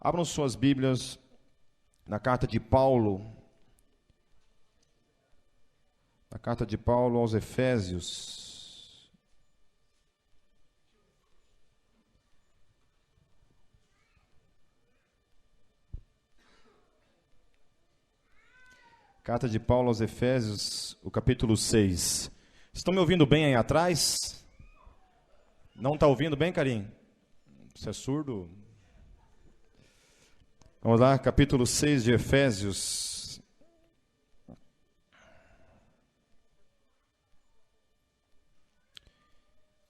Abram suas Bíblias na carta de Paulo aos Efésios. Carta de Paulo aos Efésios, o capítulo 6. Estão me ouvindo bem aí atrás? Não está ouvindo bem, Carim? Você é surdo? Vamos lá, capítulo 6 de Efésios.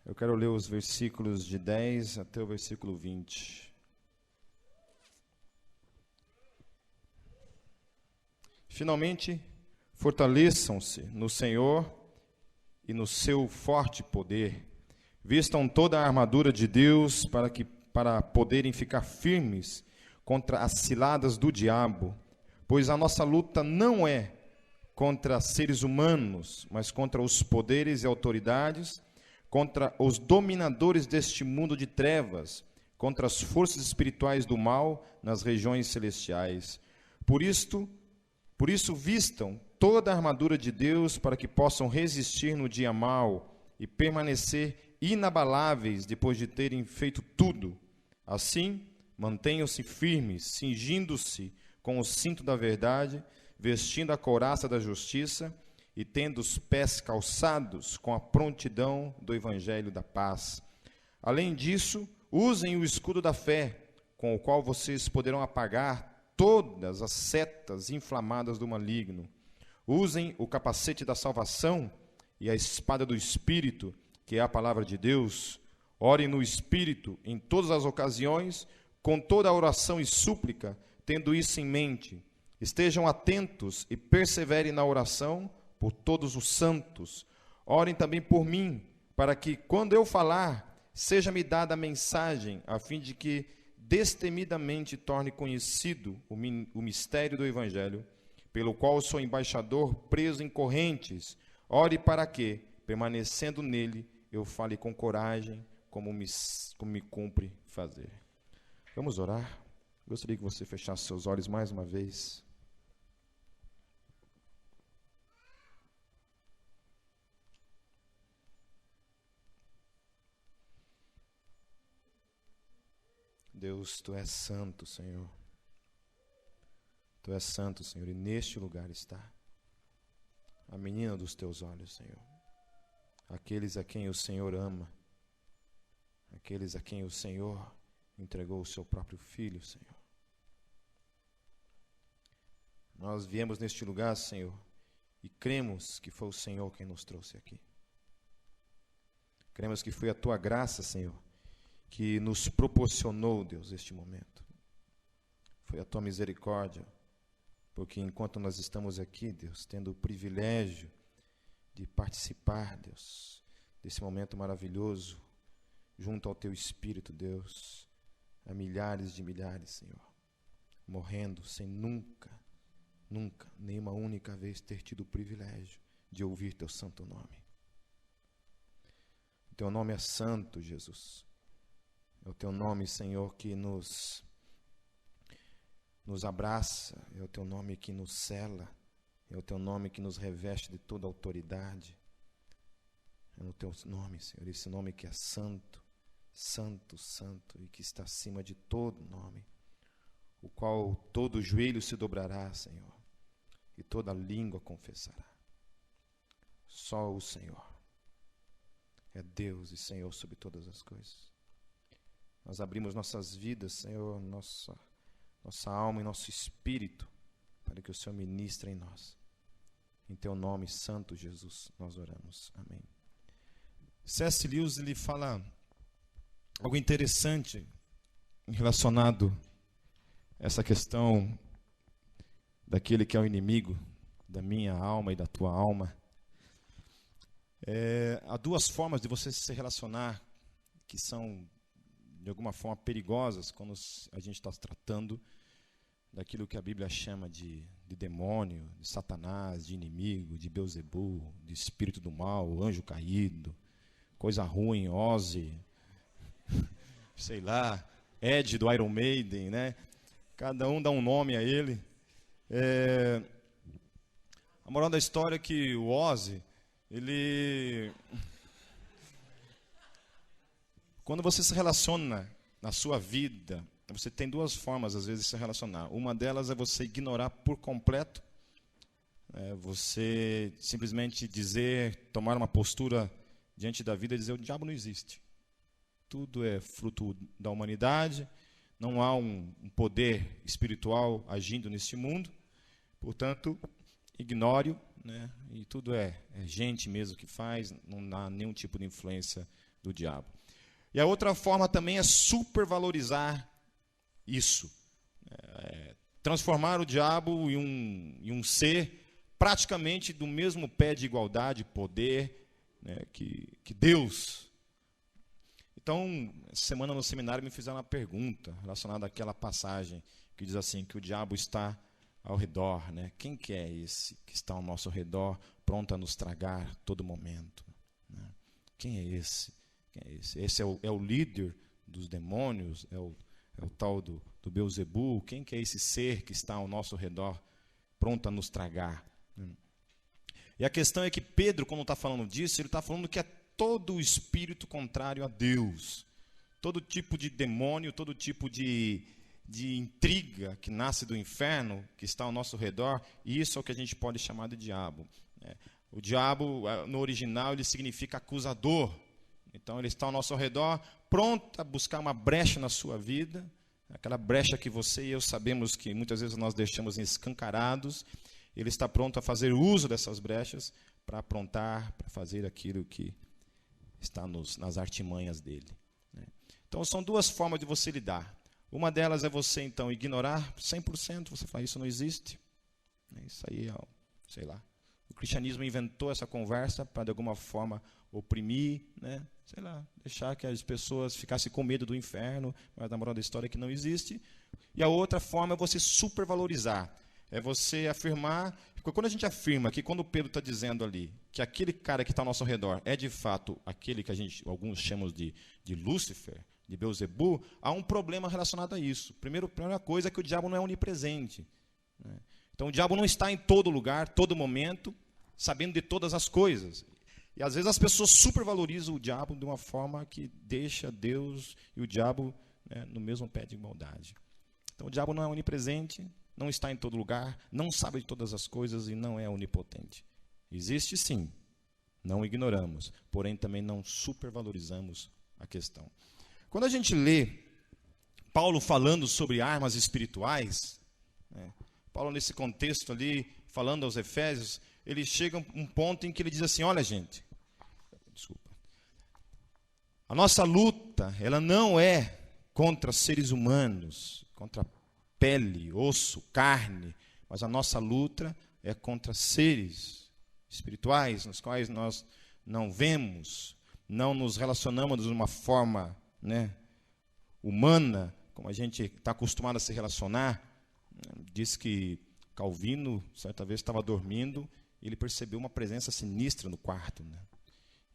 Eu quero ler os versículos de 10 até o versículo 20. Finalmente, fortaleçam-se no Senhor e no seu forte poder. Vistam toda a armadura de Deus para poderem ficar firmes contra as ciladas do diabo, pois a nossa luta não é contra seres humanos, mas contra os poderes e autoridades, contra os dominadores deste mundo de trevas, contra as forças espirituais do mal nas regiões celestiais. Por isso vistam toda a armadura de Deus para que possam resistir no dia mau e permanecer inabaláveis depois de terem feito tudo. Assim, mantenham-se firmes, cingindo-se com o cinto da verdade, vestindo a couraça da justiça e tendo os pés calçados com a prontidão do evangelho da paz. Além disso, usem o escudo da fé, com o qual vocês poderão apagar todas as setas inflamadas do maligno. Usem o capacete da salvação e a espada do Espírito, que é a palavra de Deus. Orem no Espírito em todas as ocasiões, com toda a oração e súplica, tendo isso em mente. Estejam atentos e perseverem na oração por todos os santos. Orem também por mim, para que, quando eu falar, seja-me dada a mensagem, a fim de que destemidamente torne conhecido o mistério do Evangelho, pelo qual sou embaixador preso em correntes. Ore para que, permanecendo nele, eu fale com coragem, como me cumpre fazer. Vamos orar? Gostaria que você fechasse seus olhos mais uma vez. Deus, Tu és santo, Senhor. Tu és santo, Senhor, e neste lugar está a menina dos Teus olhos, Senhor. Aqueles a quem o Senhor ama, aqueles a quem o Senhor entregou o Seu próprio Filho, Senhor. Nós viemos neste lugar, Senhor, e cremos que foi o Senhor quem nos trouxe aqui. Cremos que foi a Tua graça, Senhor, que nos proporcionou, Deus, este momento. Foi a Tua misericórdia, porque enquanto nós estamos aqui, Deus, tendo o privilégio de participar, Deus, desse momento maravilhoso, junto ao Teu Espírito, Deus, há milhares de milhares, Senhor, morrendo sem nunca, nenhuma única vez ter tido o privilégio de ouvir Teu santo nome. O Teu nome é santo, Jesus. É o Teu nome, Senhor, que nos abraça, é o Teu nome que nos cela, é o Teu nome que nos reveste de toda autoridade. É no Teu nome, Senhor, esse nome que é santo, santo, santo, e que está acima de todo nome, o qual todo joelho se dobrará, Senhor, e toda língua confessará. Só o Senhor é Deus e Senhor sobre todas as coisas. Nós abrimos nossas vidas, Senhor, nossa alma e nosso espírito, para que o Senhor ministre em nós. Em Teu nome, Santo Jesus, nós oramos. Amém. C.S. Lewis, ele fala algo interessante relacionado a essa questão daquele que é o inimigo da minha alma e da tua alma. Há duas formas de você se relacionar que são de alguma forma perigosas quando a gente está tratando daquilo que a Bíblia chama de demônio, de Satanás, de inimigo, de Beelzebul, de espírito do mal, anjo caído, coisa ruim, Ozzy, sei lá, Ed do Iron Maiden, né? Cada um dá um nome a ele. A moral da história é que o Ozzy, quando você se relaciona na sua vida, você tem duas formas, às vezes, de se relacionar. Uma delas é você ignorar por completo, você simplesmente tomar uma postura diante da vida e dizer: o diabo não existe. Tudo é fruto da humanidade, não há um poder espiritual agindo neste mundo, portanto, ignore-o, né? E tudo é gente mesmo que faz, não há nenhum tipo de influência do diabo. E a outra forma também é supervalorizar isso, transformar o diabo em um ser praticamente do mesmo pé de igualdade, poder, né, que Deus. Então, essa semana no seminário me fizeram uma pergunta relacionada àquela passagem que diz assim, que o diabo está ao redor, né? Quem que é esse que está ao nosso redor, pronto a nos tragar a todo momento, né? Quem é esse? Quem é esse? Esse é o líder dos demônios, é o tal do Beelzebul. Quem que é esse ser que está ao nosso redor, pronto a nos tragar? E a questão é que Pedro, quando está falando disso, ele está falando que é todo o espírito contrário a Deus, todo tipo de demônio, todo tipo de intriga que nasce do inferno, que está ao nosso redor, e isso é o que a gente pode chamar de diabo. O diabo, no original, ele significa acusador. Então, ele está ao nosso redor, pronto a buscar uma brecha na sua vida, aquela brecha que você e eu sabemos que muitas vezes nós deixamos escancarados. Ele está pronto a fazer uso dessas brechas para aprontar, para fazer aquilo que está nas artimanhas dele, né? Então, são duas formas de você lidar. Uma delas é você, então, ignorar 100%, você fala: isso não existe. Isso aí, sei lá. O cristianismo inventou essa conversa para, de alguma forma, oprimir, né? Sei lá, deixar que as pessoas ficassem com medo do inferno, mas na moral da história é que não existe. E a outra forma é você supervalorizar. É você afirmar, porque quando a gente afirma que, quando Pedro está dizendo ali, que aquele cara que está ao nosso redor é de fato aquele que alguns chamam de Lúcifer, de Beelzebul, há um problema relacionado a isso. Primeira coisa é que o diabo não é onipresente, né? Então o diabo não está em todo lugar, todo momento, sabendo de todas as coisas. E às vezes as pessoas supervalorizam o diabo de uma forma que deixa Deus e o diabo, né, no mesmo pé de igualdade. Então o diabo não é onipresente, não está em todo lugar, não sabe de todas as coisas e não é onipotente. Existe sim, não ignoramos, porém também não supervalorizamos a questão. Quando a gente lê Paulo falando sobre armas espirituais, né, Paulo nesse contexto ali, falando aos Efésios, ele chega a um ponto em que ele diz assim: olha, gente, a nossa luta, ela não é contra seres humanos, contra pele, osso, carne, mas a nossa luta é contra seres espirituais, nos quais nós não vemos, não nos relacionamos de uma forma, né, humana, como a gente está acostumado a se relacionar. Diz que Calvino, certa vez, estava dormindo, e ele percebeu uma presença sinistra no quarto, né?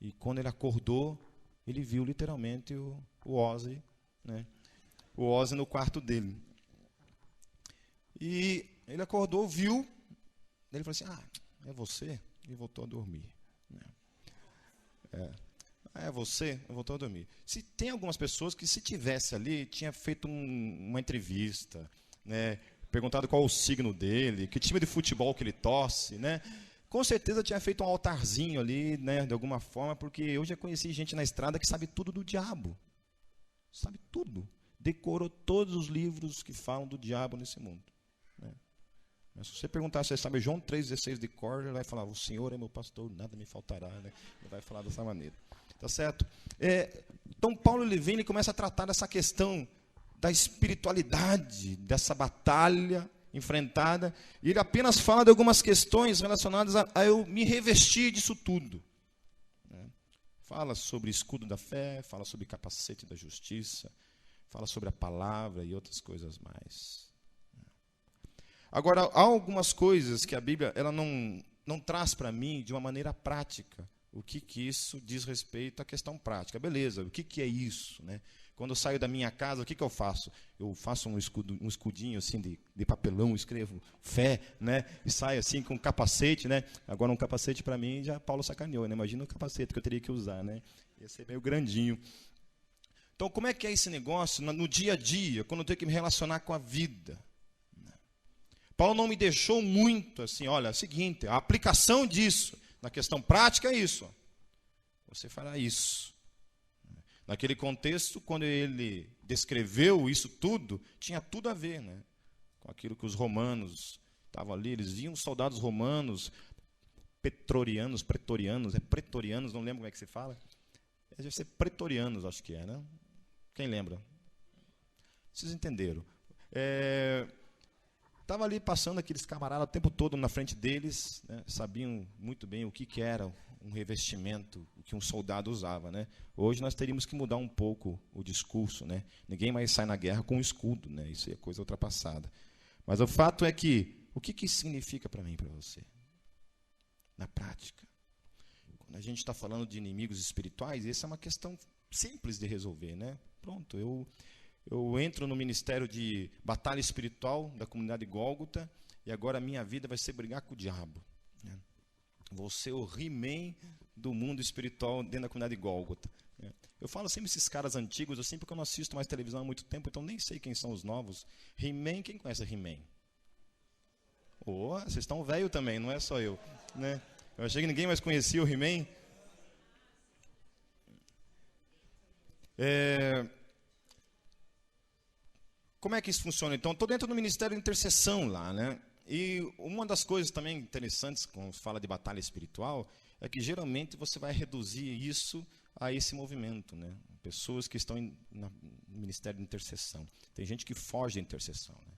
E quando ele acordou, ele viu literalmente o Ozzy, né? O Ozzy no quarto dele. E ele acordou, viu, ele falou assim: é você? E voltou a dormir, né? É você? E voltou a dormir. Tem algumas pessoas que, se tivesse ali, tinha feito uma entrevista, né, perguntado qual o signo dele, que time de futebol que ele torce, né? Com certeza tinha feito um altarzinho ali, né, de alguma forma, porque eu já conheci gente na estrada que sabe tudo do diabo. Sabe tudo. Decorou todos os livros que falam do diabo nesse mundo, né? Mas se você perguntar se você sabe João 3,16 de cor, ele vai falar: o Senhor é meu pastor, nada me faltará, né? Ele vai falar dessa maneira. Tá certo? Então Paulo ele começa a tratar dessa questão da espiritualidade, dessa batalha enfrentada, e ele apenas fala de algumas questões relacionadas a eu me revestir disso tudo, né? Fala sobre escudo da fé, fala sobre capacete da justiça, fala sobre a palavra e outras coisas mais. Agora, há algumas coisas que a Bíblia ela não traz para mim de uma maneira prática. O que isso diz respeito à questão prática? Beleza, o que é isso, né? Quando eu saio da minha casa, o que eu faço? Eu faço um escudinho assim de papelão, escrevo fé, né? E saio assim com um capacete, né? Agora um capacete para mim já Paulo sacaneou, né? Imagina o capacete que eu teria que usar, né? Ia ser meio grandinho. Então, como é que é esse negócio no dia a dia, quando eu tenho que me relacionar com a vida? Paulo não me deixou muito assim, olha, é o seguinte, a aplicação disso, na questão prática é isso. Você fará isso. Naquele contexto, quando ele descreveu isso tudo, tinha tudo a ver, né, com aquilo que os romanos estavam ali. Eles viam os soldados romanos, pretorianos, não lembro como é que se fala. Deve ser pretorianos, acho que é, né? Quem lembra? Vocês entenderam. Estava ali passando aqueles camaradas o tempo todo na frente deles, né, sabiam muito bem o que era um revestimento, o que um soldado usava, né? Hoje nós teríamos que mudar um pouco o discurso, né? Ninguém mais sai na guerra com um escudo, né? Isso é coisa ultrapassada. Mas o fato é que, o que isso significa para mim e para você? Na prática. Quando a gente está falando de inimigos espirituais, essa é uma questão simples de resolver, né? Pronto, eu entro no ministério de batalha espiritual da comunidade Gólgota e agora a minha vida vai ser brigar com o diabo, né? Vou ser o He-Man do mundo espiritual dentro da comunidade Gólgota, né? Eu falo sempre esses caras antigos, assim, porque eu não assisto mais televisão há muito tempo, então nem sei quem são os novos. He-Man, quem conhece He-Man? Vocês estão velho também, não é só eu, né? Eu achei que ninguém mais conhecia o He-Man. Como é que isso funciona? Então, estou dentro do Ministério de Intercessão lá, né? E uma das coisas também interessantes quando se fala de batalha espiritual é que geralmente você vai reduzir isso a esse movimento, né? Pessoas que estão no Ministério de Intercessão. Tem gente que foge da intercessão, né?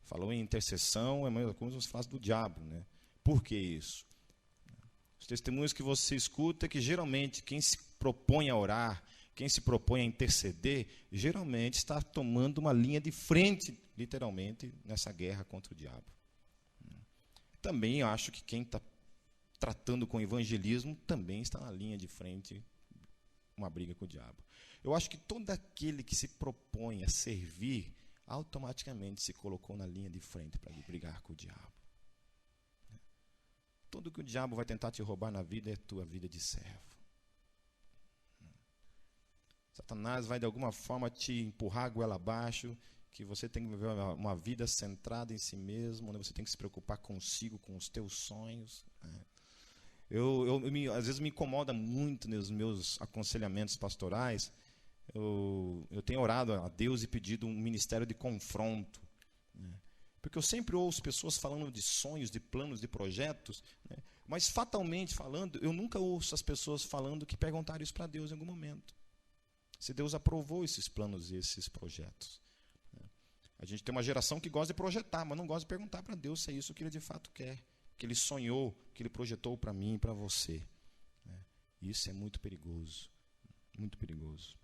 Falou em intercessão, é mais como se você falasse do diabo, né? Por que isso? Os testemunhos que você escuta é que geralmente quem se propõe a orar, quem se propõe a interceder, geralmente está tomando uma linha de frente, literalmente, nessa guerra contra o diabo. Também acho que quem está tratando com evangelismo também está na linha de frente, uma briga com o diabo. Eu acho que todo aquele que se propõe a servir, automaticamente se colocou na linha de frente para brigar com o diabo. Tudo que o diabo vai tentar te roubar na vida é a tua vida de servo. Satanás vai de alguma forma te empurrar a goela abaixo, que você tem que viver uma vida centrada em si mesmo, onde você tem que se preocupar consigo, com os teus sonhos. Às vezes me incomoda muito nos meus aconselhamentos pastorais. Eu tenho orado a Deus e pedido um ministério de confronto, né? Porque eu sempre ouço pessoas falando de sonhos, de planos, de projetos, né? Mas fatalmente falando, eu nunca ouço as pessoas falando que perguntaram isso para Deus em algum momento. Se Deus aprovou esses planos e esses projetos. A gente tem uma geração que gosta de projetar, mas não gosta de perguntar para Deus se é isso que Ele de fato quer, que Ele sonhou, que Ele projetou para mim e para você. Isso é muito perigoso, muito perigoso.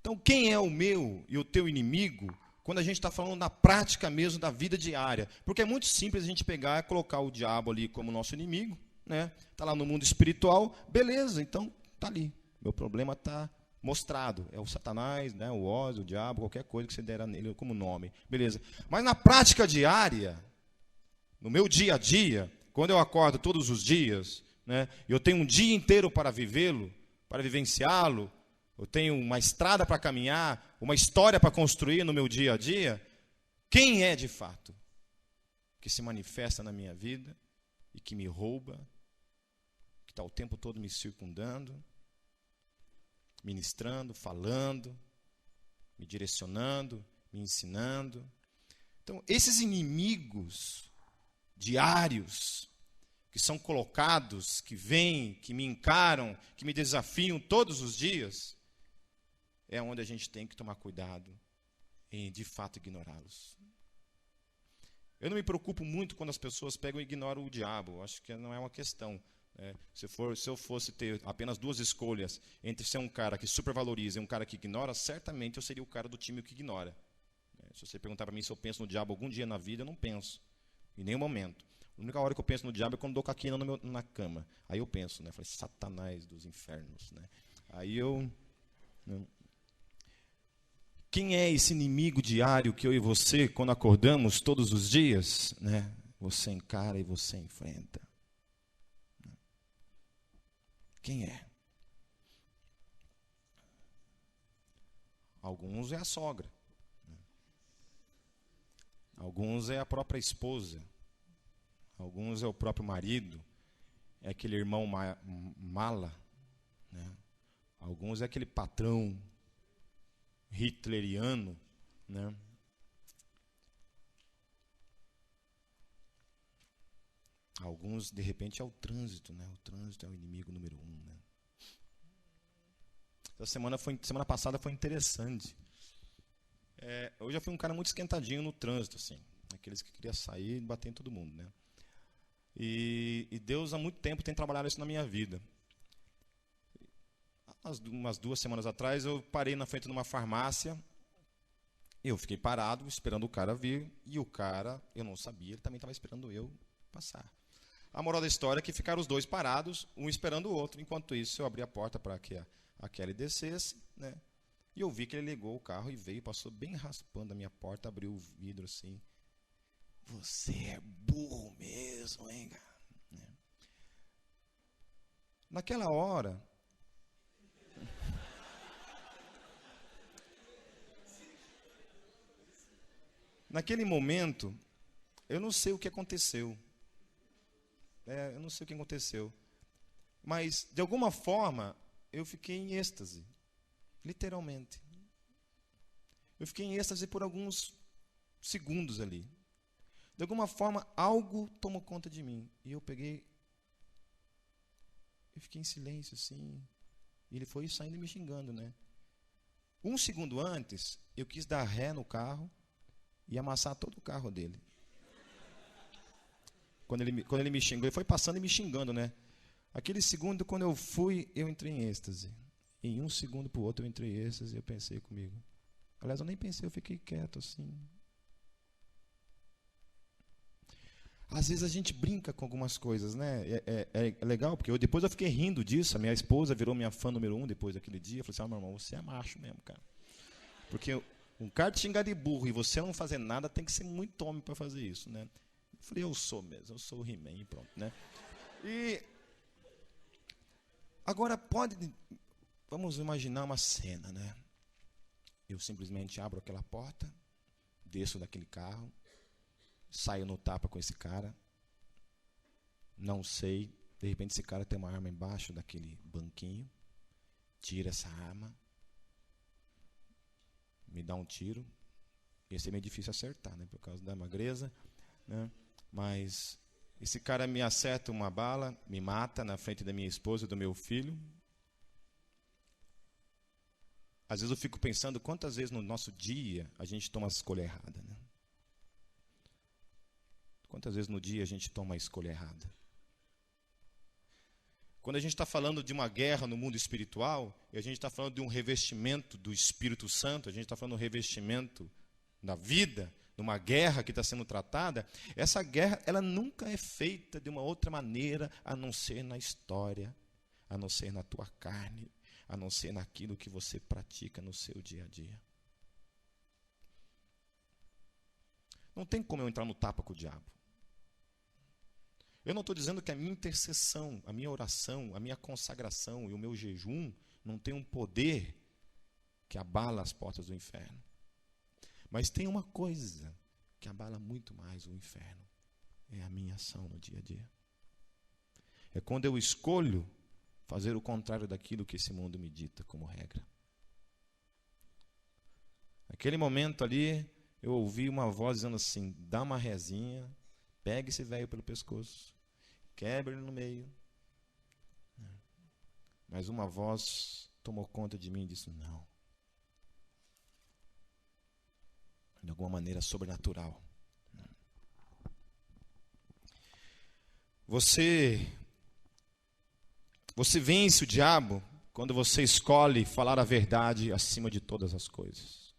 Então, quem é o meu e o teu inimigo, quando a gente está falando na prática mesmo da vida diária? Porque é muito simples a gente pegar e colocar o diabo ali como nosso inimigo, né? Está lá no mundo espiritual, beleza, então está ali. Meu problema está mostrado, é o Satanás, né, o ódio, o diabo, qualquer coisa que você der nele como nome, beleza. Mas na prática diária, no meu dia a dia, quando eu acordo todos os dias, né, eu tenho um dia inteiro para vivê-lo, para vivenciá-lo, eu tenho uma estrada para caminhar, uma história para construir no meu dia a dia, quem é de fato que se manifesta na minha vida e que me rouba, que está o tempo todo me circundando, ministrando, falando, me direcionando, me ensinando? Então, esses inimigos diários que são colocados, que vêm, que me encaram, que me desafiam todos os dias, é onde a gente tem que tomar cuidado em, de fato, ignorá-los. Eu não me preocupo muito quando as pessoas pegam e ignoram o diabo. Acho que não é uma questão. Se eu fosse ter apenas duas escolhas entre ser um cara que supervaloriza e um cara que ignora, certamente eu seria o cara do time que ignora. Se você perguntar para mim se eu penso no diabo algum dia na vida, eu não penso, em nenhum momento. A única hora que eu penso no diabo é quando dou caquina na cama. Aí eu penso, né? Falei, Satanás dos infernos, né? Aí eu... Não. Quem é esse inimigo diário que eu e você, quando acordamos todos os dias, né, você encara e você enfrenta? Quem é? Alguns é a sogra. Alguns é a própria esposa. Alguns é o próprio marido. É aquele irmão mala. Né? Alguns é aquele patrão hitleriano, né? Alguns, de repente, é o trânsito, né? O trânsito é o inimigo número 1, né? Semana passada foi interessante. Eu já fui um cara muito esquentadinho no trânsito, assim. Aqueles que queriam sair e bater em todo mundo, né? E Deus há muito tempo tem trabalhado isso na minha vida. Umas 2 semanas atrás eu parei na frente de uma farmácia. Eu fiquei parado esperando o cara vir. E o cara, eu não sabia, ele também estava esperando eu passar. A moral da história é que ficaram os dois parados, um esperando o outro. Enquanto isso, eu abri a porta para que a Kelly descesse, né? E eu vi que ele ligou o carro e veio, passou bem raspando a minha porta, abriu o vidro assim. Você é burro mesmo, hein, cara? Né? Naquela hora, naquele momento, eu não sei o que aconteceu. Eu não sei o que aconteceu. Mas, de alguma forma, eu fiquei em êxtase. Literalmente. Eu fiquei em êxtase por alguns segundos ali. De alguma forma, algo tomou conta de mim. E eu peguei... Eu fiquei em silêncio, assim. E ele foi saindo e me xingando, né? 1 segundo antes, eu quis dar ré no carro e amassar todo o carro dele. Quando ele me xingou, ele foi passando e me xingando, né? Aquele segundo, quando eu fui, eu entrei em êxtase. Em 1 segundo para o outro, eu entrei em êxtase e eu pensei comigo. Aliás, eu nem pensei, eu fiquei quieto assim. Às vezes a gente brinca com algumas coisas, né? É legal, porque depois eu fiquei rindo disso. A minha esposa virou minha fã número 1 depois daquele dia. Eu falei assim, meu irmão, você é macho mesmo, cara. Porque um cara te xingar de burro e você não fazer nada, tem que ser muito homem para fazer isso, né? Eu falei, eu sou mesmo, eu sou o He-Man e pronto, né? E agora vamos imaginar uma cena, né? Eu simplesmente abro aquela porta, desço daquele carro, saio no tapa com esse cara, não sei, de repente esse cara tem uma arma embaixo daquele banquinho, tira essa arma, me dá um tiro. Esse é meio difícil acertar, né? Por causa da magreza, né? Mas esse cara me acerta uma bala, me mata na frente da minha esposa e do meu filho. Às vezes eu fico pensando quantas vezes no nosso dia a gente toma a escolha errada, né? Quantas vezes no dia a gente toma a escolha errada? Quando a gente está falando de uma guerra no mundo espiritual, e a gente está falando de um revestimento do Espírito Santo, a gente está falando de um revestimento da vida, numa guerra que está sendo tratada, essa guerra ela nunca é feita de uma outra maneira a não ser na história, a não ser na tua carne, a não ser naquilo que você pratica no seu dia a dia. Não tem como eu entrar no tapa com o diabo. Eu não estou dizendo que a minha intercessão, a minha oração, a minha consagração e o meu jejum não tem um poder que abala as portas do inferno. Mas tem uma coisa que abala muito mais o inferno. É a minha ação no dia a dia. É quando eu escolho fazer o contrário daquilo que esse mundo me dita como regra. Naquele momento ali, eu ouvi uma voz dizendo assim, dá uma rezinha, pega esse velho pelo pescoço, quebra ele no meio. Mas uma voz tomou conta de mim e disse, não. De alguma maneira sobrenatural. Você vence o diabo quando você escolhe falar a verdade acima de todas as coisas.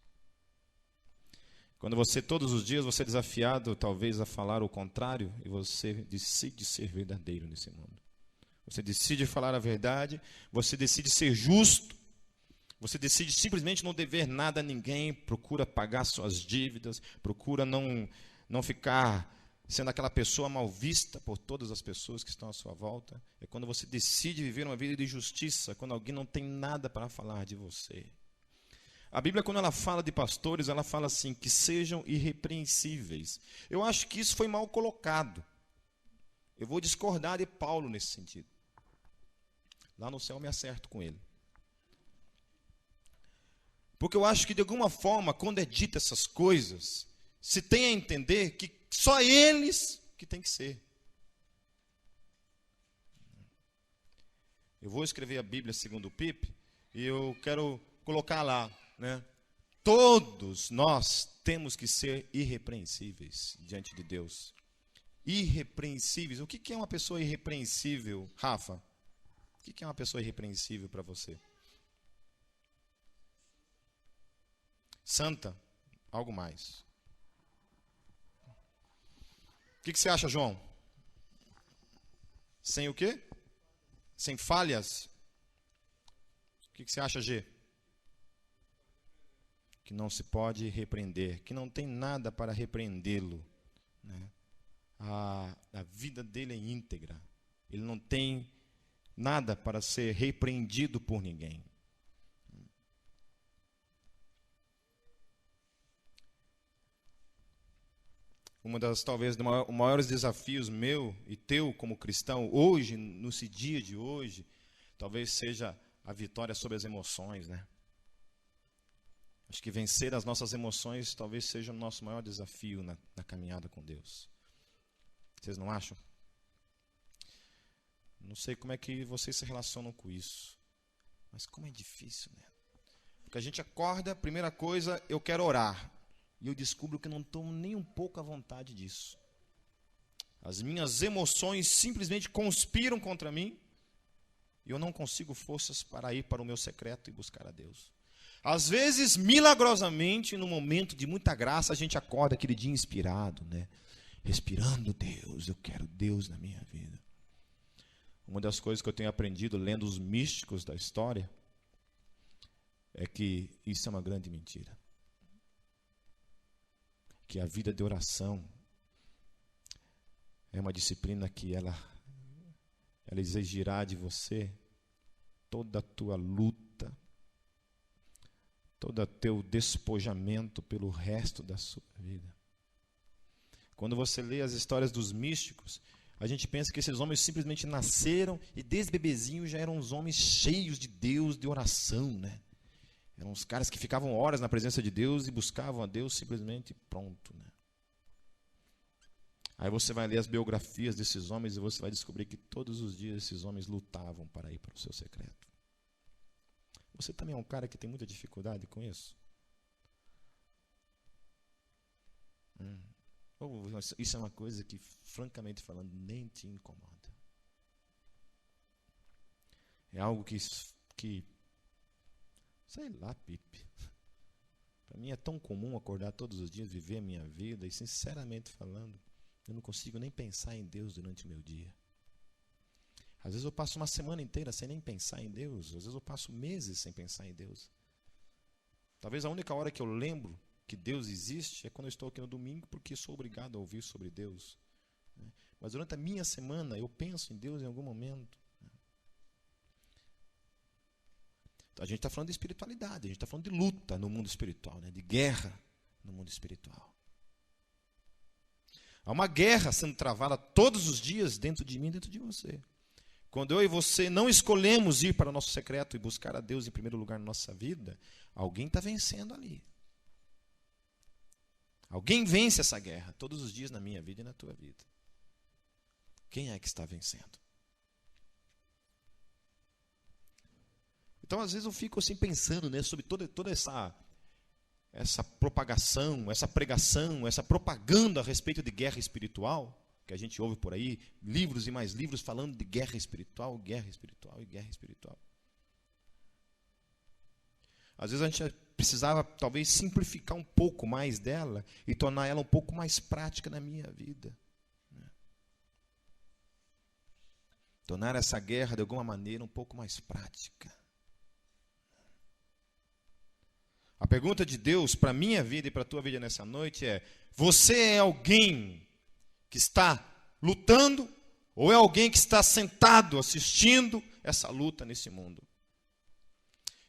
Quando você, todos os dias, você é desafiado talvez a falar o contrário e você decide ser verdadeiro nesse mundo. Você decide falar a verdade, você decide ser justo, Você decide simplesmente não dever nada a ninguém, procura pagar suas dívidas, procura não ficar sendo aquela pessoa mal vista por todas as pessoas que estão à sua volta. É quando você decide viver uma vida de justiça, quando alguém não tem nada para falar de você. A Bíblia, quando ela fala de pastores, ela fala assim, que sejam irrepreensíveis. Eu acho que isso foi mal colocado. Eu vou discordar de Paulo nesse sentido. Lá no céu eu me acerto com ele. Porque eu acho que, de alguma forma, quando é dito essas coisas, se tem a entender que só eles que tem que ser. Eu vou escrever a Bíblia segundo o Pipe, e eu quero colocar lá, né? Todos nós temos que ser irrepreensíveis diante de Deus. Irrepreensíveis. O que é uma pessoa irrepreensível, Rafa? O que é uma pessoa irrepreensível para você? Santa, algo mais. O que você acha, João? Sem o quê? Sem falhas? O que você acha, G? Que não se pode repreender, que não tem nada para repreendê-lo, né? A vida dele é íntegra. Ele não tem nada para ser repreendido por ninguém. Uma das, talvez, os maiores desafios meu e teu como cristão, hoje, nesse dia de hoje, talvez seja a vitória sobre as emoções, né? Acho que vencer as nossas emoções talvez seja o nosso maior desafio na caminhada com Deus. Vocês não acham? Não sei como é que vocês se relacionam com isso, mas como é difícil, né? Porque a gente acorda, primeira coisa, eu quero orar. E eu descubro que eu não estou nem um pouco à vontade disso. As minhas emoções simplesmente conspiram contra mim. E eu não consigo forças para ir para o meu secreto e buscar a Deus. Às vezes, milagrosamente, num momento de muita graça, a gente acorda aquele dia inspirado, né? Respirando Deus, eu quero Deus na minha vida. Uma das coisas que eu tenho aprendido lendo os místicos da história é que isso é uma grande mentira. Que a vida de oração é uma disciplina que ela exigirá de você toda a tua luta, todo o teu despojamento pelo resto da sua vida. Quando você lê as histórias dos místicos, a gente pensa que esses homens simplesmente nasceram e desde bebezinho já eram uns homens cheios de Deus, de oração, né? Eram os caras que ficavam horas na presença de Deus e buscavam a Deus simplesmente pronto, né? Aí você vai ler as biografias desses homens e você vai descobrir que todos os dias esses homens lutavam para ir para o seu secreto. Você também é um cara que tem muita dificuldade com isso? Isso é uma coisa que, francamente falando, nem te incomoda. É algo que sei lá, Pipe. Para mim é tão comum acordar todos os dias, viver a minha vida, e sinceramente falando, eu não consigo nem pensar em Deus durante o meu dia. Às vezes eu passo uma semana inteira sem nem pensar em Deus, às vezes eu passo meses sem pensar em Deus. Talvez a única hora que eu lembro que Deus existe é quando eu estou aqui no domingo, porque sou obrigado a ouvir sobre Deus. Mas durante a minha semana eu penso em Deus em algum momento. A gente está falando de espiritualidade, a gente está falando de luta no mundo espiritual, né? De guerra no mundo espiritual. Há uma guerra sendo travada todos os dias dentro de mim e dentro de você. Quando eu e você não escolhemos ir para o nosso secreto e buscar a Deus em primeiro lugar na nossa vida, alguém está vencendo ali. Alguém vence essa guerra todos os dias na minha vida e na tua vida. Quem é que está vencendo? Então, às vezes eu fico assim pensando, né, sobre toda essa propagação, essa pregação, essa propaganda a respeito de guerra espiritual, que a gente ouve por aí, livros e mais livros falando de guerra espiritual, guerra espiritual e guerra espiritual. Às vezes a gente precisava talvez simplificar um pouco mais dela e tornar ela um pouco mais prática na minha vida. Né? Tornar essa guerra de alguma maneira um pouco mais prática. A pergunta de Deus para a minha vida e para a tua vida nessa noite é: você é alguém que está lutando ou é alguém que está sentado assistindo essa luta nesse mundo?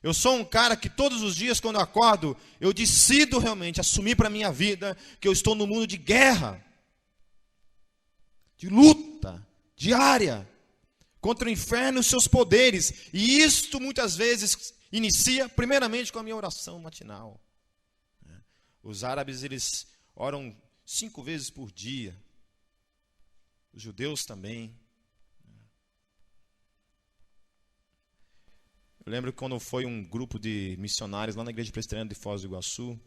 Eu sou um cara que todos os dias quando eu acordo, eu decido realmente assumir para a minha vida que eu estou no mundo de guerra, de luta diária contra o inferno e os seus poderes. E isto muitas vezes inicia primeiramente com a minha oração matinal. Os árabes, eles oram 5 vezes por dia. Os judeus também. Eu lembro que quando foi um grupo de missionários lá na igreja presbiteriana de Foz do Iguaçu,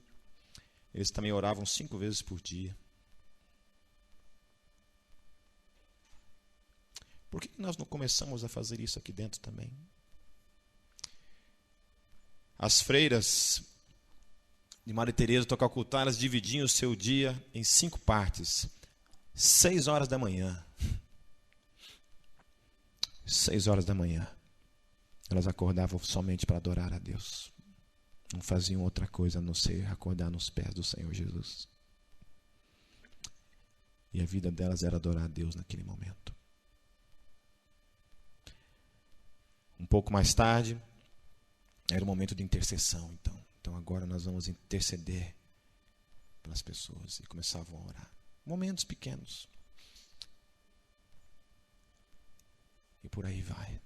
eles também oravam 5 vezes por dia. Por que nós não começamos a fazer isso aqui dentro também? As freiras de Maria Teresa do Calcutá, elas dividiam o seu dia em 5 partes. 6 horas da manhã. 6 horas da manhã. Elas acordavam somente para adorar a Deus. Não faziam outra coisa a não ser acordar nos pés do Senhor Jesus. E a vida delas era adorar a Deus naquele momento. Um pouco mais tarde, era o momento de intercessão. Então agora nós vamos interceder pelas pessoas. E começavam a orar. Momentos pequenos. E por aí vai.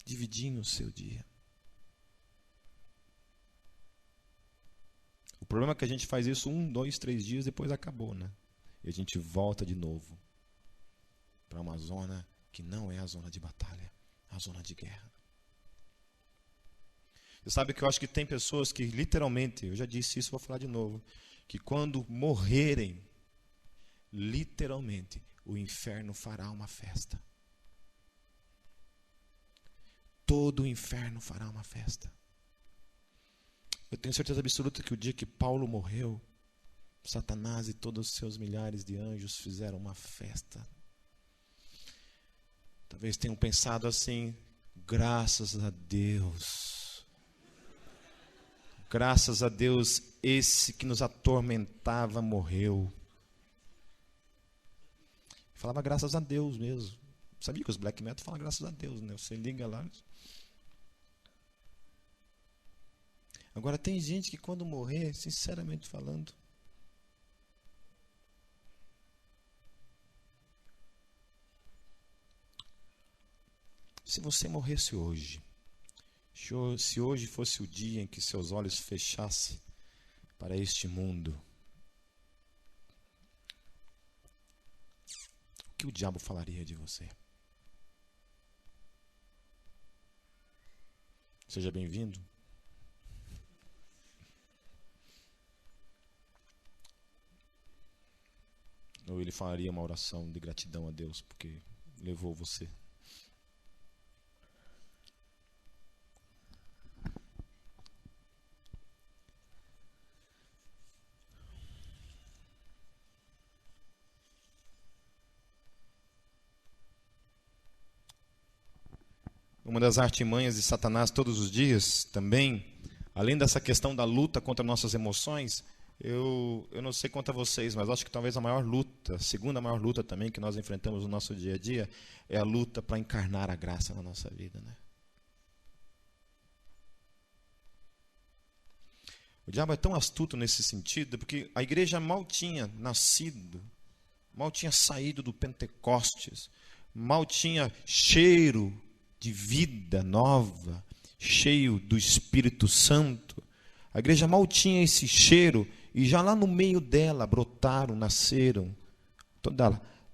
Dividindo o seu dia. O problema é que a gente faz isso 1, 2, 3 dias, depois acabou, né? E a gente volta de novo para uma zona que não é a zona de batalha, a zona de guerra. Você sabe que eu acho que tem pessoas que literalmente, eu já disse isso, vou falar de novo, que quando morrerem, literalmente, o inferno fará uma festa. Todo o inferno fará uma festa. Eu tenho certeza absoluta que o dia que Paulo morreu, Satanás e todos os seus milhares de anjos fizeram uma festa. Talvez tenham pensado assim: graças a Deus. Graças a Deus, esse que nos atormentava morreu. Falava graças a Deus mesmo. Sabia que os black metal falam graças a Deus, né? Você liga lá. Agora tem gente que quando morrer, sinceramente falando, se você morresse hoje, se hoje fosse o dia em que seus olhos fechassem para este mundo, o que o diabo falaria de você? Seja bem-vindo. Ou ele faria uma oração de gratidão a Deus porque levou você. Uma das artimanhas de Satanás todos os dias também, além dessa questão da luta contra nossas emoções, eu não sei quanto a vocês, mas acho que talvez a maior luta, a segunda maior luta também que nós enfrentamos no nosso dia a dia, é a luta para encarnar a graça na nossa vida, né? O diabo é tão astuto nesse sentido, porque a igreja mal tinha nascido, mal tinha saído do Pentecostes, mal tinha cheiro de vida nova, cheio do Espírito Santo. A igreja mal tinha esse cheiro e já lá no meio dela brotaram, nasceram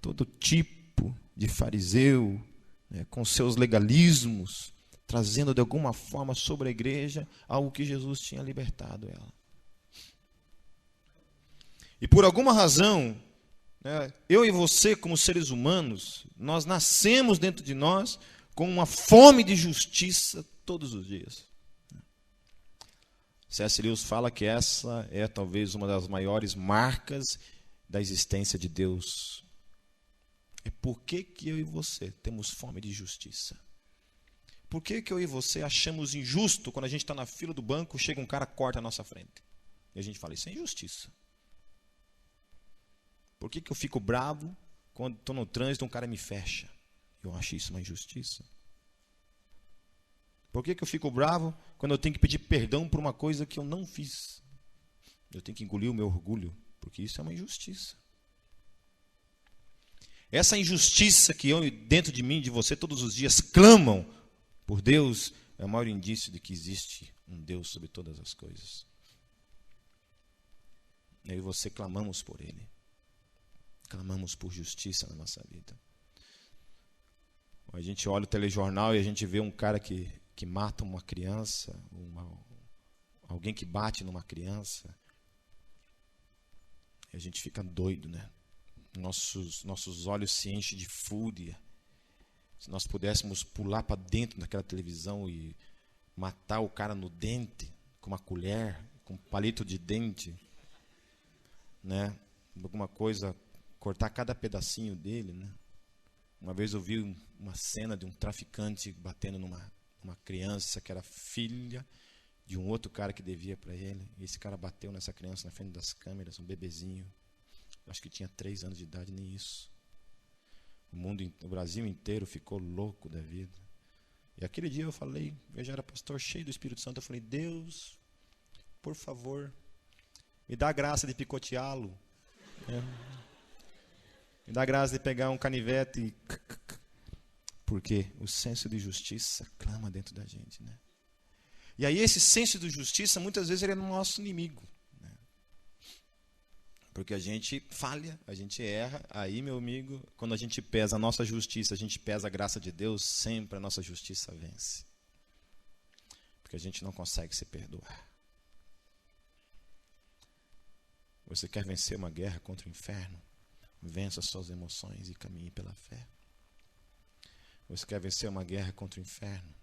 todo tipo de fariseu, né, com seus legalismos, trazendo de alguma forma sobre a igreja algo que Jesus tinha libertado ela. E por alguma razão, né, eu e você como seres humanos, nós nascemos dentro de nós com uma fome de justiça todos os dias. C.S. Lewis fala que essa é talvez uma das maiores marcas da existência de Deus. É por que eu e você temos fome de justiça? Por que eu e você achamos injusto quando a gente está na fila do banco, chega um cara, corta a nossa frente? E a gente fala, isso é injustiça. Por que eu fico bravo quando estou no trânsito e um cara me fecha? Eu acho isso uma injustiça. Por que eu fico bravo quando eu tenho que pedir perdão por uma coisa que eu não fiz? Eu tenho que engolir o meu orgulho, porque isso é uma injustiça. Essa injustiça que eu, dentro de mim, de você, todos os dias clamam por Deus, é o maior indício de que existe um Deus sobre todas as coisas. Eu e você clamamos por Ele. Clamamos por justiça na nossa vida. A gente olha o telejornal e a gente vê um cara que mata uma criança, alguém que bate numa criança. E a gente fica doido, né? Nossos olhos se enchem de fúria. Se nós pudéssemos pular para dentro daquela televisão e matar o cara no dente, com uma colher, com um palito de dente, né? Alguma coisa, cortar cada pedacinho dele, né? Uma vez eu vi uma cena de um traficante batendo numa criança que era filha de um outro cara que devia para ele. E esse cara bateu nessa criança na frente das câmeras, um bebezinho. Acho que tinha 3 anos de idade, nem isso. O Brasil inteiro ficou louco da vida. E aquele dia eu falei, eu já era pastor cheio do Espírito Santo, eu falei, Deus, por favor, me dá a graça de picoteá-lo. Me dá a graça de pegar um canivete e... Porque o senso de justiça clama dentro da gente, né? E aí esse senso de justiça, muitas vezes, ele é nosso inimigo. Né? Porque a gente falha, a gente erra. Aí, meu amigo, quando a gente pesa a nossa justiça, a gente pesa a graça de Deus, sempre a nossa justiça vence. Porque a gente não consegue se perdoar. Você quer vencer uma guerra contra o inferno? Vença as suas emoções e caminhe pela fé. Você quer vencer uma guerra contra o inferno?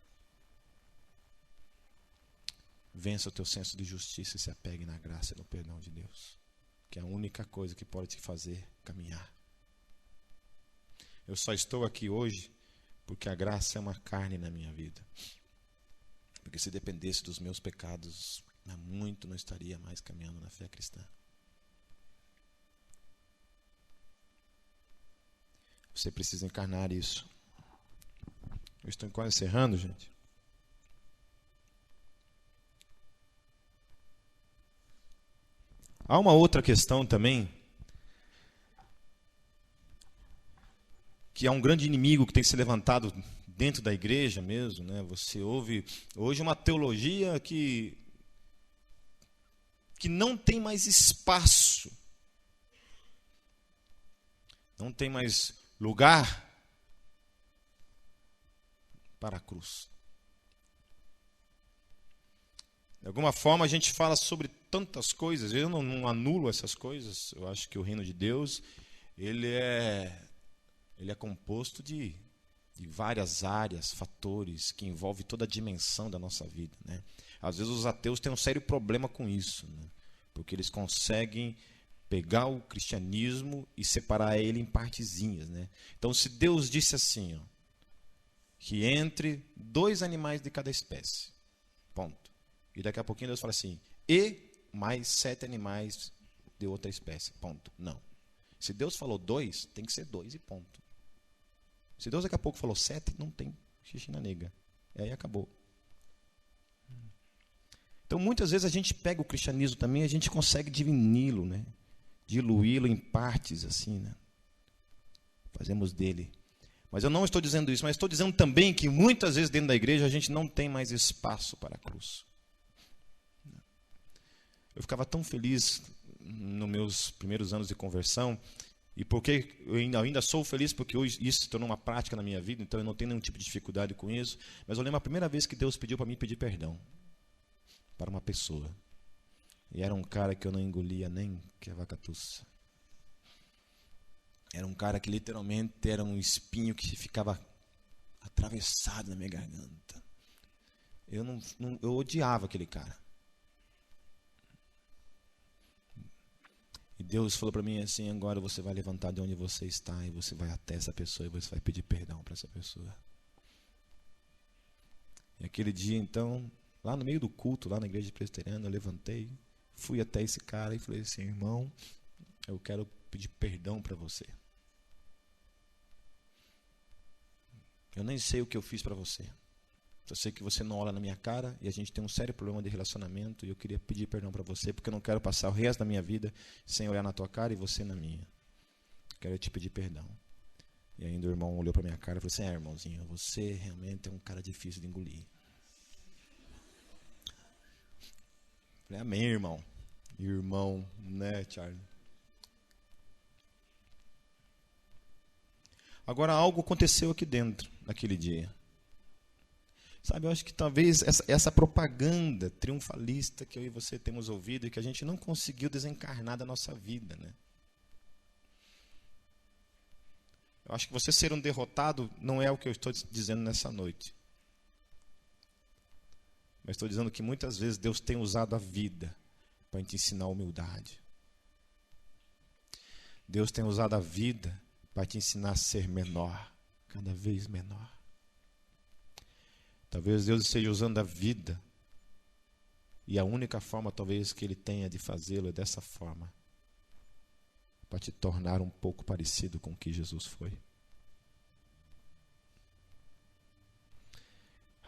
Vença o teu senso de justiça e se apegue na graça e no perdão de Deus, que é a única coisa que pode te fazer caminhar. Eu só estou aqui hoje porque a graça é uma carne na minha vida. Porque se dependesse dos meus pecados, há muito não estaria mais caminhando na fé cristã. Você precisa encarnar isso. Eu estou quase encerrando, gente. Há uma outra questão também, que é um grande inimigo que tem se levantado dentro da igreja mesmo, né? Você ouve hoje uma teologia que não tem mais espaço, não tem mais lugar para a cruz. De alguma forma a gente fala sobre tantas coisas, eu não anulo essas coisas. Eu acho que o reino de Deus, ele é composto de várias áreas, fatores, que envolvem toda a dimensão da nossa vida, né? Às vezes os ateus têm um sério problema com isso, né? Porque eles conseguem pegar o cristianismo e separar ele em partezinhas, né? Então, se Deus disse assim, ó, que entre 2 animais de cada espécie, ponto. E daqui a pouquinho Deus fala assim, e mais 7 animais de outra espécie, ponto. Não. Se Deus falou 2, tem que ser 2 e ponto. Se Deus daqui a pouco falou 7, não tem xixi na nega. E aí acabou. Então, muitas vezes a gente pega o cristianismo também, a gente consegue divini-lo, né? Diluí-lo em partes, assim, né? Fazemos dele. Mas eu não estou dizendo isso, mas estou dizendo também que muitas vezes dentro da igreja a gente não tem mais espaço para a cruz. Eu ficava tão feliz nos meus primeiros anos de conversão, e porque eu ainda sou feliz porque hoje isso se tornou uma prática na minha vida, então eu não tenho nenhum tipo de dificuldade com isso, mas eu lembro a primeira vez que Deus pediu para mim pedir perdão para uma pessoa. E era um cara que eu não engolia nem que a vacatuça. Era um cara que literalmente era um espinho que ficava atravessado na minha garganta. Eu odiava aquele cara. E Deus falou para mim assim, agora você vai levantar de onde você está e você vai até essa pessoa e você vai pedir perdão para essa pessoa. E aquele dia, então, lá no meio do culto, lá na igreja presbiteriana, eu levantei, fui até esse cara e falei assim: irmão, eu quero pedir perdão para você. Eu nem sei o que eu fiz para você. Eu sei que você não olha na minha cara e a gente tem um sério problema de relacionamento e eu queria pedir perdão para você porque eu não quero passar o resto da minha vida sem olhar na tua cara e você na minha. Quero te pedir perdão. E ainda o irmão olhou para minha cara e falou assim: irmãozinho, você realmente é um cara difícil de engolir. Falei: amém, irmão. Irmão, né, Charlie? Agora, algo aconteceu aqui dentro, naquele dia. Sabe, eu acho que talvez essa propaganda triunfalista que eu e você temos ouvido e que a gente não conseguiu desencarnar da nossa vida, né? Eu acho que você ser um derrotado não é o que eu estou dizendo nessa noite. Mas estou dizendo que muitas vezes Deus tem usado a vida para te ensinar humildade. Deus tem usado a vida para te ensinar a ser menor, cada vez menor. Talvez Deus esteja usando a vida e a única forma talvez que Ele tenha de fazê-lo é dessa forma, para te tornar um pouco parecido com o que Jesus foi.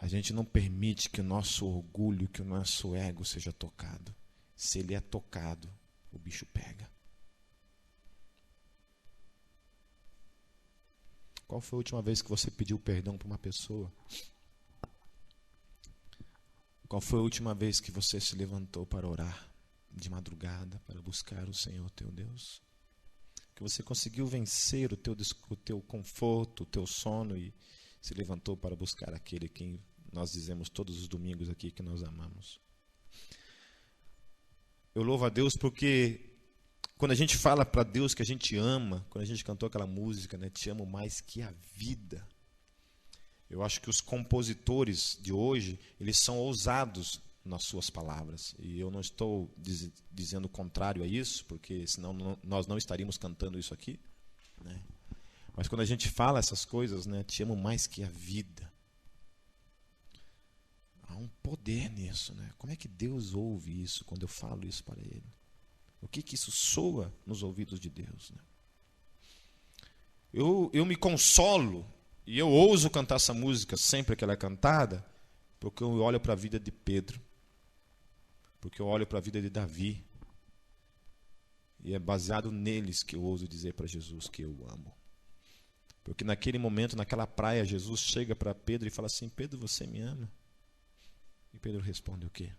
A gente não permite que o nosso orgulho, que o nosso ego seja tocado. Se ele é tocado, o bicho pega. Qual foi a última vez que você pediu perdão para uma pessoa? Qual foi a última vez que você se levantou para orar de madrugada, para buscar o Senhor teu Deus? Que você conseguiu vencer o teu conforto, o teu sono e se levantou para buscar aquele que nós dizemos todos os domingos aqui que nós amamos. Eu louvo a Deus porque quando a gente fala para Deus que a gente ama, quando a gente cantou aquela música, né, te amo mais que a vida. Eu acho que os compositores de hoje, eles são ousados nas suas palavras. E eu não estou dizendo o contrário a isso, porque senão nós não estaríamos cantando isso aqui, né? Mas quando a gente fala essas coisas, né, te amo mais que a vida. Há um poder nisso, né? Como é que Deus ouve isso quando eu falo isso para Ele? O que isso soa nos ouvidos de Deus, né? Eu me consolo e eu ouso cantar essa música sempre que ela é cantada, porque eu olho para a vida de Pedro, porque eu olho para a vida de Davi, e é baseado neles que eu ouso dizer para Jesus que eu amo. Porque naquele momento, naquela praia, Jesus chega para Pedro e fala assim: Pedro, você me ama? E Pedro responde o quê?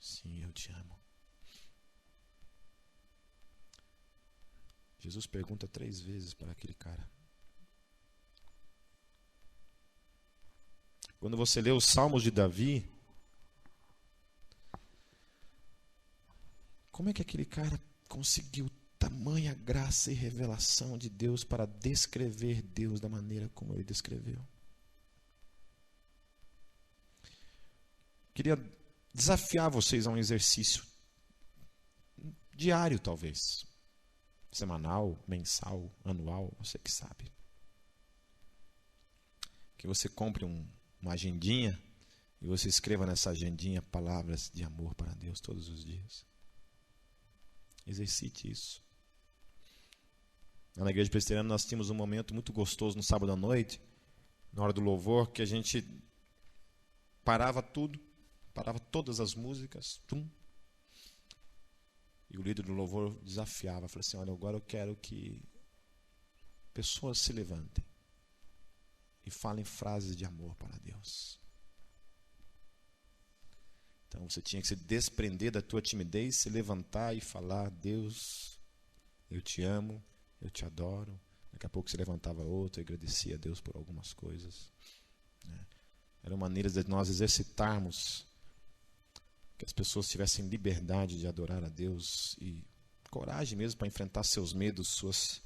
Sim, eu te amo. Jesus pergunta 3 vezes para aquele cara. Quando você lê os Salmos de Davi, como é que aquele cara conseguiu tamanha graça e revelação de Deus para descrever Deus da maneira como ele descreveu? Queria desafiar vocês a um exercício diário, talvez. Semanal, mensal, anual, você que sabe. Que você compre uma agendinha e você escreva nessa agendinha palavras de amor para Deus todos os dias. Exercite isso. Na igreja presbiteriana nós tínhamos um momento muito gostoso no sábado à noite, na hora do louvor, que a gente parava tudo, parava todas as músicas, e o líder do louvor desafiava, falou assim: olha, agora eu quero que pessoas se levantem e falem frases de amor para Deus. Então você tinha que se desprender da tua timidez, se levantar e falar: Deus, eu te amo, eu te adoro. Daqui a pouco se levantava outro e agradecia a Deus por algumas coisas. Eram maneiras de nós exercitarmos, que as pessoas tivessem liberdade de adorar a Deus e coragem mesmo para enfrentar seus medos, suas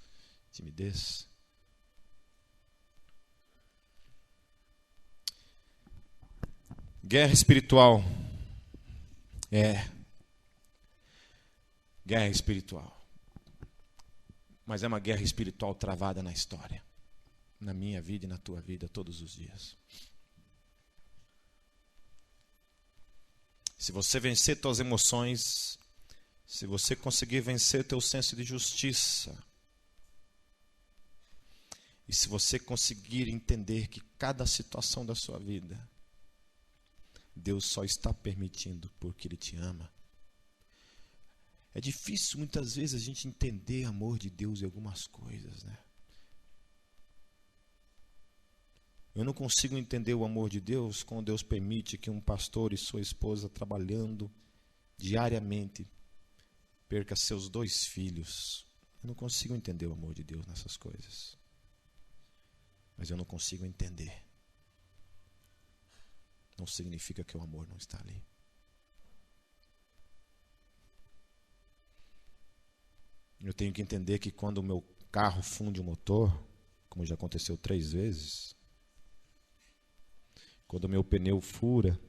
timidez. Guerra espiritual. Guerra espiritual. Mas é uma guerra espiritual travada na história, na minha vida e na tua vida todos os dias. Se você vencer suas emoções, se você conseguir vencer teu senso de justiça, e se você conseguir entender que cada situação da sua vida, Deus só está permitindo porque Ele te ama. É difícil muitas vezes a gente entender o amor de Deus em algumas coisas, né? Eu não consigo entender o amor de Deus quando Deus permite que um pastor e sua esposa trabalhando diariamente perca seus 2 filhos. Eu não consigo entender o amor de Deus nessas coisas. Mas eu não consigo entender. Não significa que o amor não está ali. Eu tenho que entender que quando o meu carro funde o motor, como já aconteceu 3 vezes, quando o meu pneu fura,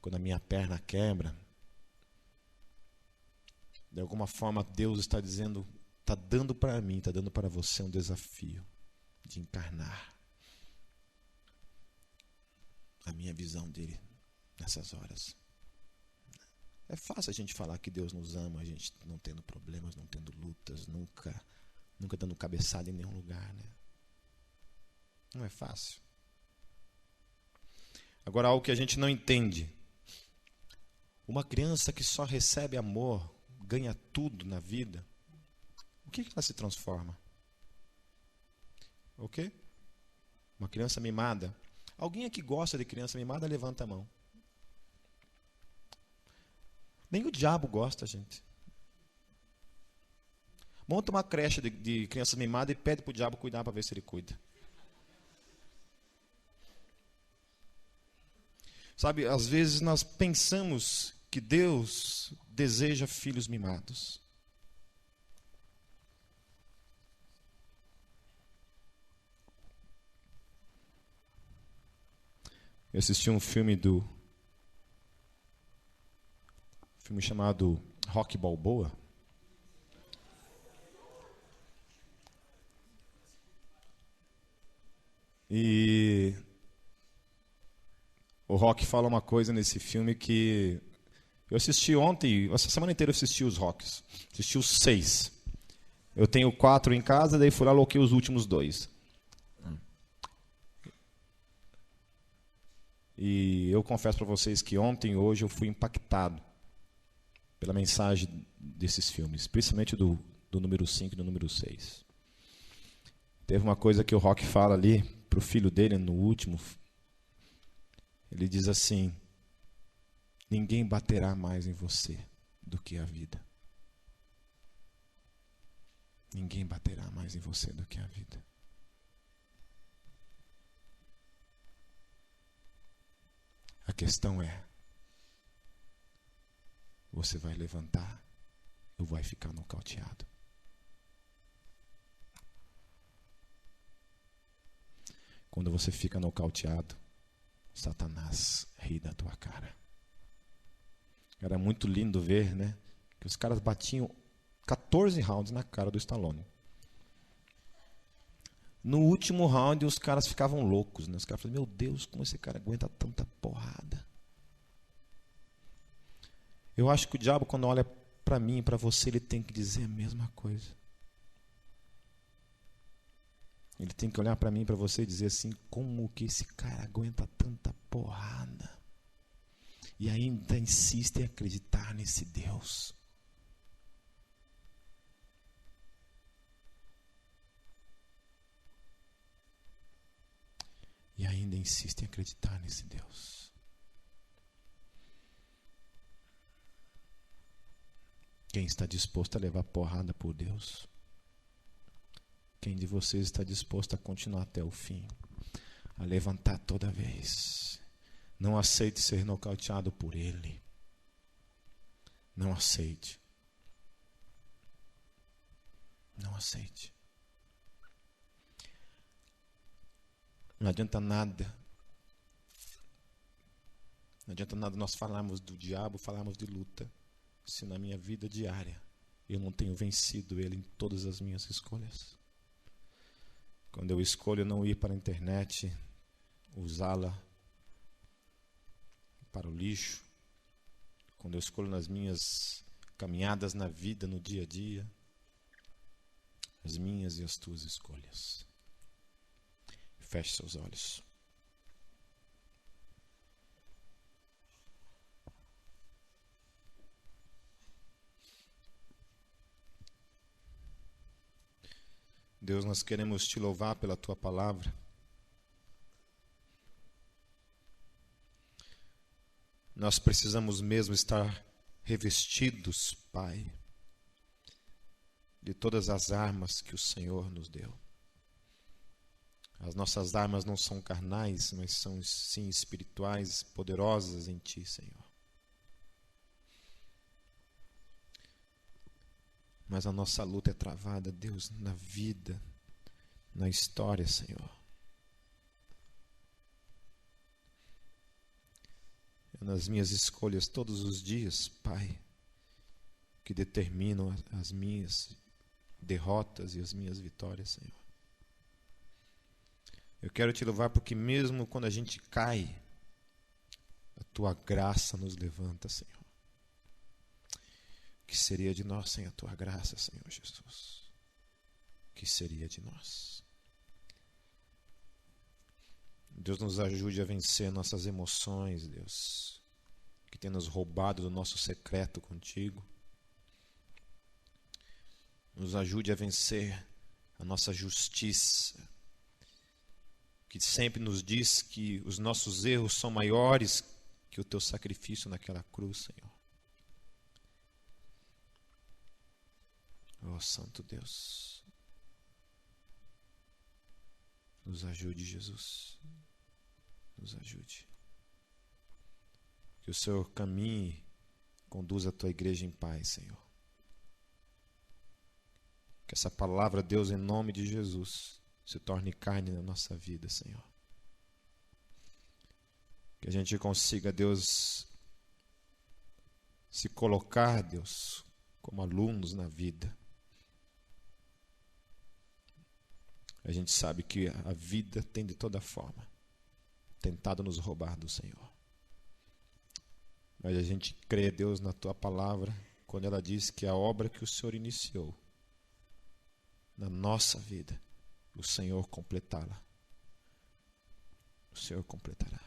quando a minha perna quebra, de alguma forma Deus está dizendo, está dando para mim, está dando para você um desafio de encarnar a minha visão dele nessas horas. É fácil a gente falar que Deus nos ama, a gente não tendo problemas, não tendo lutas, nunca dando cabeçada em nenhum lugar, né? Não é fácil. Agora, algo que a gente não entende. Uma criança que só recebe amor, ganha tudo na vida, o que ela se transforma? O quê? Uma criança mimada. Alguém aqui gosta de criança mimada, levanta a mão. Nem o diabo gosta, gente. Monta uma creche de crianças mimadas e pede para o diabo cuidar para ver se ele cuida. Sabe, às vezes nós pensamos que Deus deseja filhos mimados. Eu assisti um filme chamado Rocky Balboa. E o Rocky fala uma coisa nesse filme que eu assisti ontem, essa semana inteira eu assisti os Rocks. Assisti os 6. Eu tenho 4 em casa, daí fui lá e aloquei os últimos 2. E eu confesso para vocês que ontem e hoje eu fui impactado pela mensagem desses filmes, principalmente do número 5 e do número 6. Teve uma coisa que o Rocky fala ali para o filho dele no último. Ele diz assim: ninguém baterá mais em você do que a vida. Ninguém baterá mais em você do que a vida. A questão é, você vai levantar ou vai ficar nocauteado? Quando você fica nocauteado, Satanás ri da tua cara. Era muito lindo ver, né? Que os caras batiam 14 rounds na cara do Stallone. No último round, os caras ficavam loucos, né? Os caras falavam, meu Deus, como esse cara aguenta tanta porrada? Eu acho que o diabo, quando olha para mim e para você, ele tem que dizer a mesma coisa. Ele tem que olhar para mim e para você e dizer assim, como que esse cara aguenta tanta porrada? E ainda insiste em acreditar nesse Deus. E ainda insiste em acreditar nesse Deus. Quem está disposto a levar porrada por Deus? Quem de vocês está disposto a continuar até o fim? A levantar toda vez? Não aceite ser nocauteado por Ele. Não aceite. Não aceite. Não adianta nada. Não adianta nada nós falarmos do diabo, falarmos de luta, se na minha vida diária eu não tenho vencido ele em todas as minhas escolhas. Quando eu escolho não ir para a internet, usá-la para o lixo, quando eu escolho nas minhas caminhadas na vida, no dia a dia, as minhas e as tuas escolhas. Feche seus olhos. Deus, nós queremos te louvar pela tua palavra. Nós precisamos mesmo estar revestidos, Pai, de todas as armas que o Senhor nos deu. As nossas armas não são carnais, mas são sim espirituais, poderosas em Ti, Senhor. Mas a nossa luta é travada, Deus, na vida, na história, Senhor. É nas minhas escolhas todos os dias, Pai, que determinam as minhas derrotas e as minhas vitórias, Senhor. Eu quero te louvar porque mesmo quando a gente cai, a tua graça nos levanta, Senhor. O que seria de nós sem a tua graça, Senhor Jesus? O que seria de nós? Deus, nos ajude a vencer nossas emoções, Deus, que tem nos roubado do nosso secreto contigo. Nos ajude a vencer a nossa justiça, que sempre nos diz que os nossos erros são maiores que o teu sacrifício naquela cruz, Senhor. Oh, Santo Deus, nos ajude, Jesus, nos ajude. Que o Senhor caminhe, conduza a tua igreja em paz, Senhor. Que essa palavra, Deus, em nome de Jesus, se torne carne na nossa vida, Senhor. Que a gente consiga, Deus, se colocar, Deus, como alunos na vida. A gente sabe que a vida tem de toda forma tentado nos roubar do Senhor. Mas a gente crê, Deus, na tua palavra, quando ela diz que a obra que o Senhor iniciou na nossa vida, o Senhor completá-la. O Senhor completará.